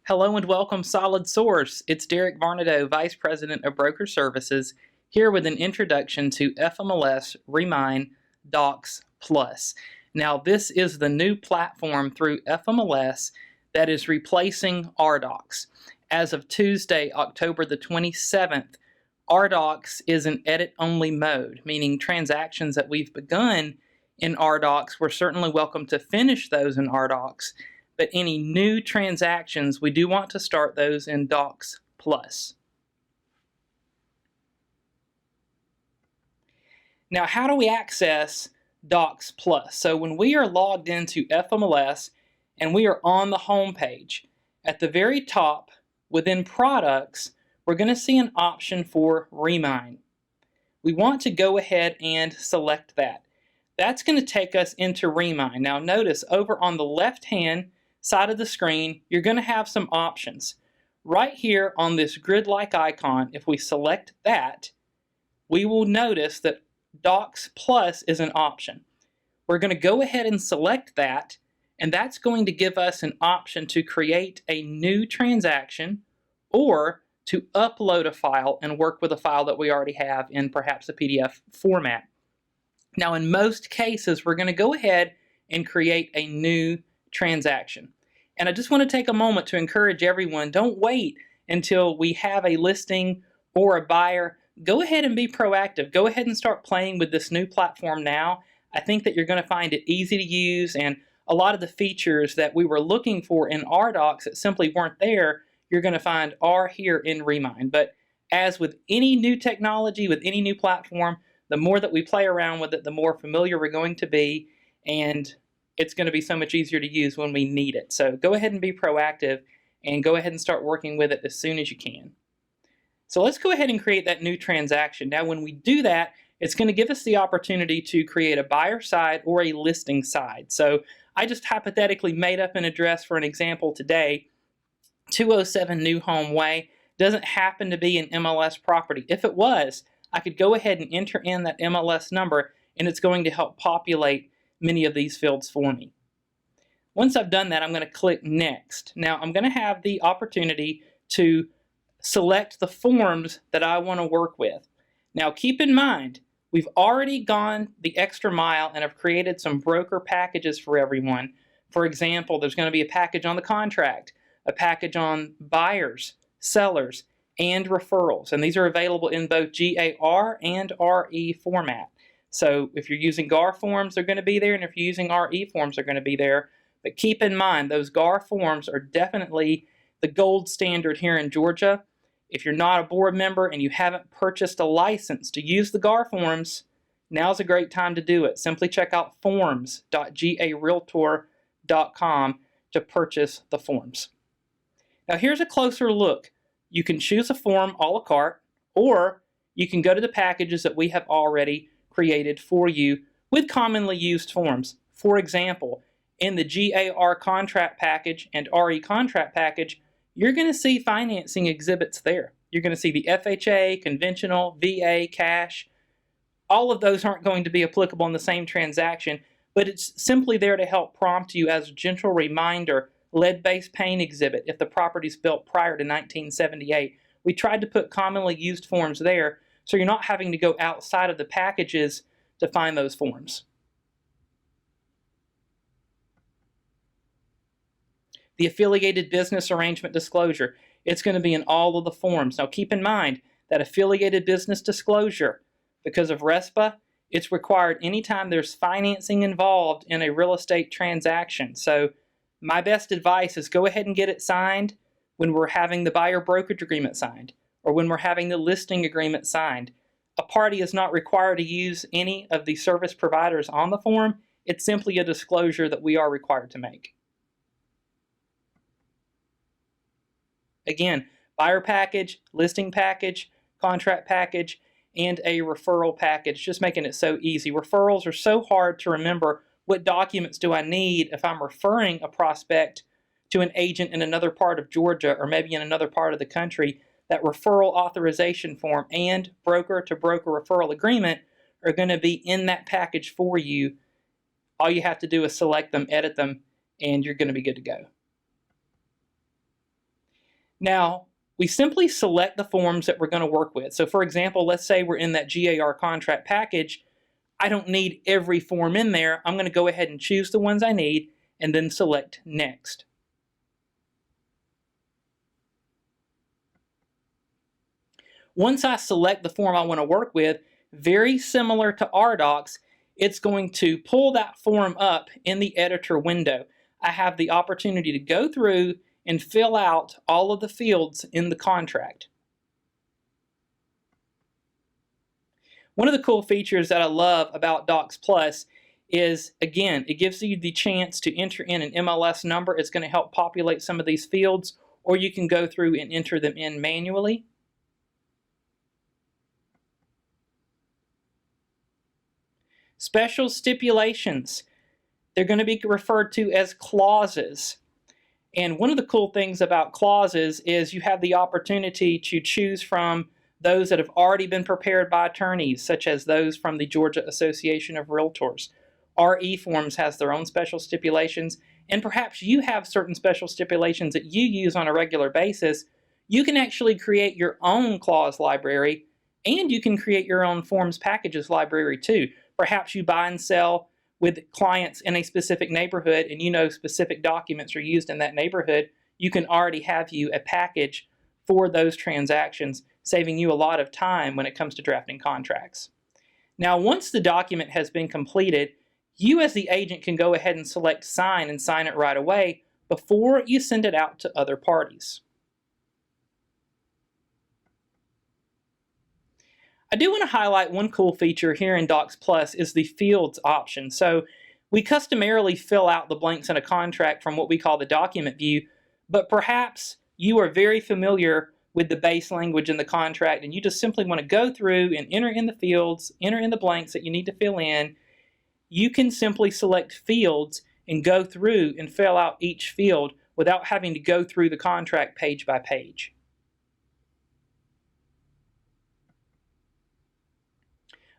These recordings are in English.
Hello and welcome, Solid Source. It's Derek Varnadoe, Vice President of Broker Services, here with an introduction to FMLS Remine Docs Plus. Now, this is the new platform through FMLS that is replacing rDocs. As of Tuesday, October the 27th, rDocs is in edit-only mode, meaning transactions that we've begun in rDocs, we're certainly welcome to finish those in rDocs. But any new transactions, we do want to start those in Docs Plus. Now, how do we access Docs Plus? So when we are logged into FMLS and we are on the home page, at the very top within Products, we're going to see an option for Remine. We want to go ahead and select that. That's going to take us into Remine. Now notice over on the left-hand side of the screen, you're going to have some options. Right here on this grid-like icon, if we select that, we will notice that Docs Plus is an option. We're going to go ahead and select that, and that's going to give us an option to create a new transaction or to upload a file and work with a file that we already have in perhaps a PDF format. Now, in most cases, we're going to go ahead and create a new transaction. And I just want to take a moment to encourage everyone, don't wait until we have a listing or a buyer. Go ahead and be proactive. Go ahead and start playing with this new platform now. I think that you're going to find it easy to use, and a lot of the features that we were looking for in rDocs that simply weren't there, you're going to find are here in Remine. But as with any new technology, with any new platform, the more that we play around with it, the more familiar we're going to be, and it's going to be so much easier to use when we need it. So go ahead and be proactive and go ahead and start working with it as soon as you can. So let's go ahead and create that new transaction. Now when we do that, it's going to give us the opportunity to create a buyer side or a listing side. So I just hypothetically made up an address for an example today. 207 New Home Way doesn't happen to be an MLS property. If it was, I could go ahead and enter in that MLS number, and it's going to help populate many of these fields for me. Once I've done that, I'm going to click Next. Now, I'm going to have the opportunity to select the forms that I want to work with. Now, keep in mind, we've already gone the extra mile and have created some broker packages for everyone. For example, there's going to be a package on the contract, a package on buyers, sellers, and referrals. And these are available in both GAR and RE format. So if you're using GAR forms, they're going to be there, and if you're using RE forms, they're going to be there. But keep in mind, those GAR forms are definitely the gold standard here in Georgia. If you're not a board member and you haven't purchased a license to use the GAR forms, now's a great time to do it. Simply check out forms.garealtor.com to purchase the forms. Now here's a closer look. You can choose a form a la carte, or you can go to the packages that we have already created for you with commonly used forms. For example, in the GAR contract package and RE contract package, you're going to see financing exhibits there. You're going to see the FHA, conventional, VA, cash. All of those aren't going to be applicable in the same transaction, but it's simply there to help prompt you as a gentle reminder. Lead-based paint exhibit if the property's built prior to 1978. We tried to put commonly used forms there so you're not having to go outside of the packages to find those forms. The affiliated business arrangement disclosure, it's going to be in all of the forms. Now keep in mind that affiliated business disclosure, because of RESPA, it's required anytime there's financing involved in a real estate transaction. So my best advice is go ahead and get it signed when we're having the buyer brokerage agreement signed or when we're having the listing agreement signed. A party is not required to use any of the service providers on the form. It's simply a disclosure that we are required to make. Again, buyer package, listing package, contract package, and a referral package, just making it so easy. Referrals are so hard to remember. What documents do I need if I'm referring a prospect to an agent in another part of Georgia or maybe in another part of the country? That referral authorization form and broker-to-broker referral agreement are going to be in that package for you. All you have to do is select them, edit them, and you're going to be good to go. Now, we simply select the forms that we're going to work with. So for example, let's say we're in that GAR contract package. I don't need every form in there. I'm going to go ahead and choose the ones I need and then select Next. Once I select the form I want to work with, very similar to rDocs, it's going to pull that form up in the editor window. I have the opportunity to go through and fill out all of the fields in the contract. One of the cool features that I love about Docs Plus is, again, it gives you the chance to enter in an MLS number. It's going to help populate some of these fields, or you can go through and enter them in manually. Special stipulations. They're going to be referred to as clauses. And one of the cool things about clauses is you have the opportunity to choose from those that have already been prepared by attorneys, such as those from the Georgia Association of Realtors. RE-Forms has their own special stipulations, and perhaps you have certain special stipulations that you use on a regular basis. You can actually create your own clause library, and you can create your own forms packages library too. Perhaps you buy and sell with clients in a specific neighborhood and you know specific documents are used in that neighborhood. You can already have you a package for those transactions, saving you a lot of time when it comes to drafting contracts. Now, once the document has been completed, you as the agent can go ahead and select Sign and sign it right away before you send it out to other parties. I do want to highlight one cool feature here in Docs Plus is the Fields option. So we customarily fill out the blanks in a contract from what we call the document view, but perhaps you are very familiar with the base language in the contract and you just simply want to go through and enter in the fields, enter in the blanks that you need to fill in. You can simply select Fields and go through and fill out each field without having to go through the contract page by page.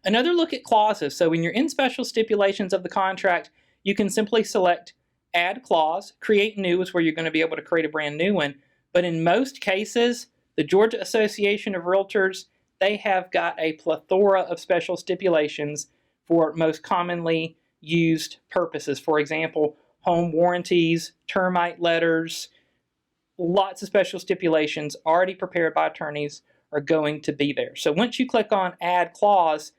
Another look at clauses. So when you're in special stipulations of the contract, you can simply select Add Clause. Create New is where you're going to be able to create a brand new one. But in most cases, the Georgia Association of Realtors, they have got a plethora of special stipulations for most commonly used purposes. For example, home warranties, termite letters, lots of special stipulations already prepared by attorneys are going to be there. So once you click on Add Clause,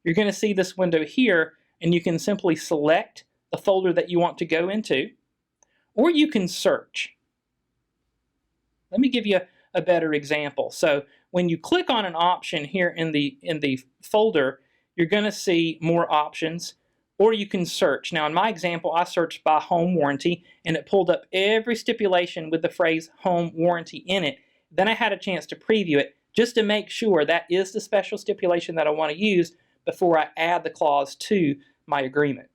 you're going to see this window here, and you can simply select the folder that you want to go into, or you can search. Let me give you a better example. So when you click on an option here in the folder, you're going to see more options, or you can search. Now in my example, I searched by home warranty, and it pulled up every stipulation with the phrase home warranty in it. Then I had a chance to preview it just to make sure that is the special stipulation that I want to use before I add the clause to my agreement.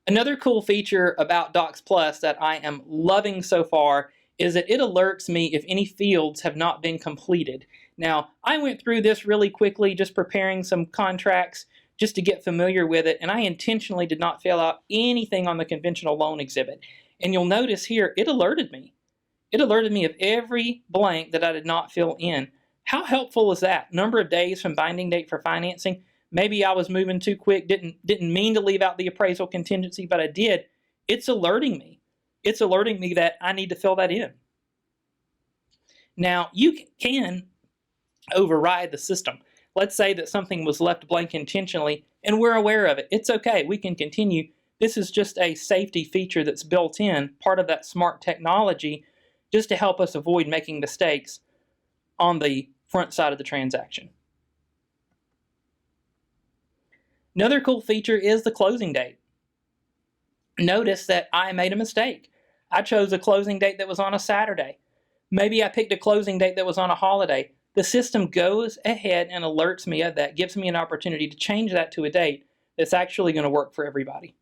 Another cool feature about Docs Plus that I am loving so far is that it alerts me if any fields have not been completed. Now, I went through this really quickly, just preparing some contracts just to get familiar with it, and I intentionally did not fill out anything on the conventional loan exhibit. And you'll notice here, it alerted me. It alerted me of every blank that I did not fill in. How helpful is that? Number of days from binding date for financing. Maybe I was moving too quick, didn't mean to leave out the appraisal contingency, but I did. It's alerting me. It's alerting me that I need to fill that in. Now, you can override the system. Let's say that something was left blank intentionally, and we're aware of it. It's okay. We can continue. This is just a safety feature that's built in, part of that smart technology, just to help us avoid making mistakes on the front side of the transaction. Another cool feature is the closing date. Notice that I made a mistake. I chose a closing date that was on a Saturday. Maybe I picked a closing date that was on a holiday. The system goes ahead and alerts me of that, gives me an opportunity to change that to a date that's actually going to work for everybody.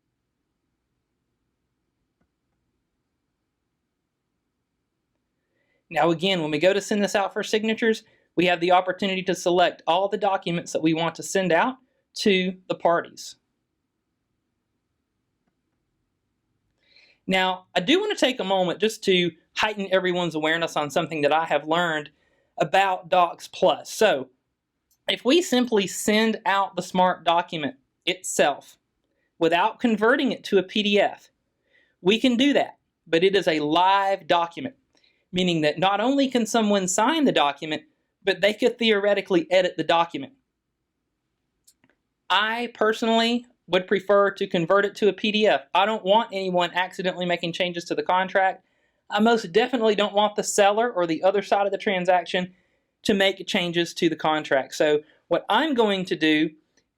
Now again, when we go to send this out for signatures, we have the opportunity to select all the documents that we want to send out to the parties. Now, I do want to take a moment just to heighten everyone's awareness on something that I have learned about Docs Plus. So, if we simply send out the Smart document itself without converting it to a PDF, we can do that, but it is a live document, meaning that not only can someone sign the document, but they could theoretically edit the document. I personally would prefer to convert it to a PDF. I don't want anyone accidentally making changes to the contract. I most definitely don't want the seller or the other side of the transaction to make changes to the contract. So what I'm going to do,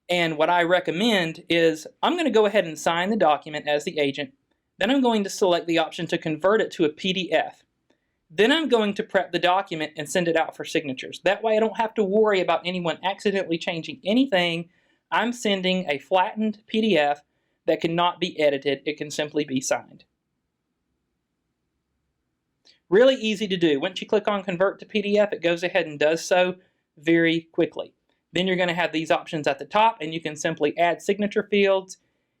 and what I recommend, is I'm going to go ahead and sign the document as the agent. Then I'm going to select the option to convert it to a PDF. Then I'm going to prep the document and send it out for signatures. That way I don't have to worry about anyone accidentally changing anything. I'm sending a flattened PDF that cannot be edited. It can simply be signed. Really easy to do. Once you click on Convert to PDF, it goes ahead and does so very quickly. Then you're going to have these options at the top, and you can simply add signature fields,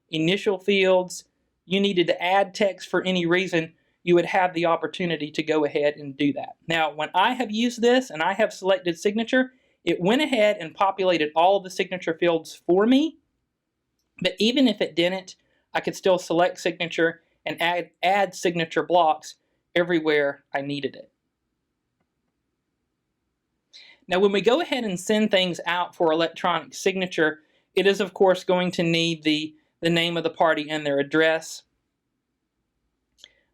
initial fields. You needed to add text for any reason, you would have the opportunity to go ahead and do that. Now, when I have used this and I have selected signature, it went ahead and populated all of the signature fields for me. But even if it didn't, I could still select signature and add signature blocks everywhere I needed it. Now, when we go ahead and send things out for electronic signature, it is, of course, going to need the name of the party and their address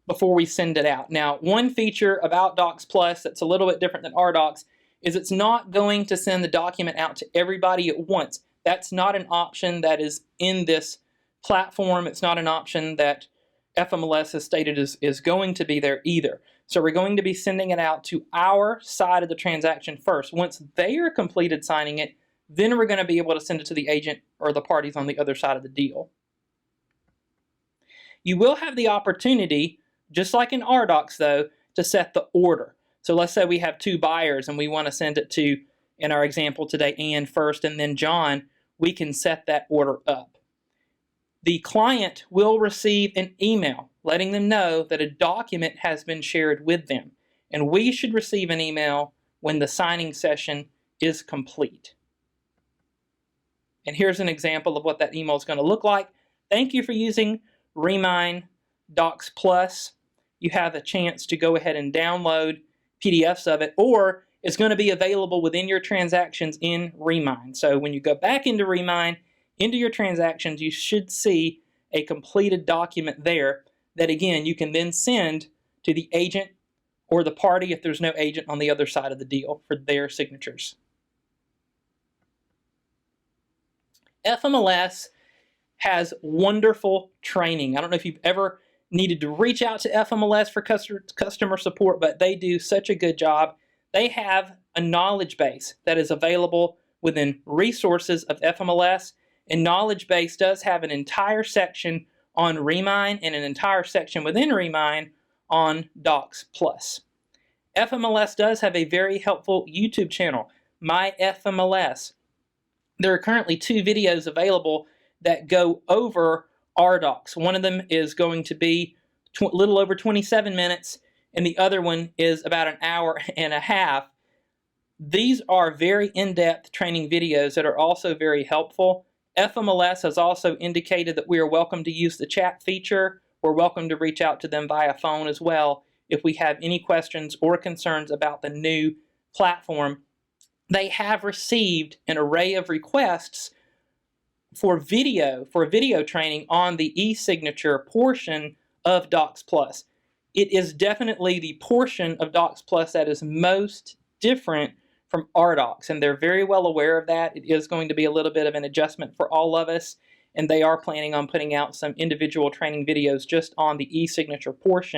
before we send it out. Now, one feature about Docs Plus that's a little bit different than rDocs is it's not going to send the document out to everybody at once. That's not an option that is in this platform. It's not an option that FMLS has stated is going to be there either. So we're going to be sending it out to our side of the transaction first. Once they are completed signing it, then we're going to be able to send it to the agent or the parties on the other side of the deal. You will have the opportunity, just like in rDocs though, to set the order. So let's say we have two buyers and we want to send it to, in our example today, Ann first and then John. We can set that order up. The client will receive an email letting them know that a document has been shared with them, and we should receive an email when the signing session is complete. And here's an example of what that email is going to look like. Thank you for using Remine Docs Plus. You have a chance to go ahead and download PDFs of it, or it's going to be available within your transactions in Remine. So when you go back into Remine, into your transactions, you should see a completed document there that, again, you can then send to the agent or the party if there's no agent on the other side of the deal for their signatures. FMLS has wonderful training. I don't know if you've ever needed to reach out to FMLS for customer support, but they do such a good job. They have a knowledge base that is available within resources of FMLS, and knowledge base does have an entire section on Remine and an entire section within Remine on Docs Plus. FMLS does have a very helpful YouTube channel, My FMLS. There are currently 2 videos available that go over rDocs. One of them is going to be a little over 27 minutes, and the other one is about an hour and a half. These are very in-depth training videos that are also very helpful. FMLS has also indicated that we are welcome to use the chat feature. We're welcome to reach out to them via phone as well if we have any questions or concerns about the new platform. They have received an array of requests for video training on the e-signature portion of Docs Plus. It is definitely the portion of Docs Plus that is most different from rDocs, and they're very well aware of that. It is going to be a little bit of an adjustment for all of us, and they are planning on putting out some individual training videos just on the e-signature portion.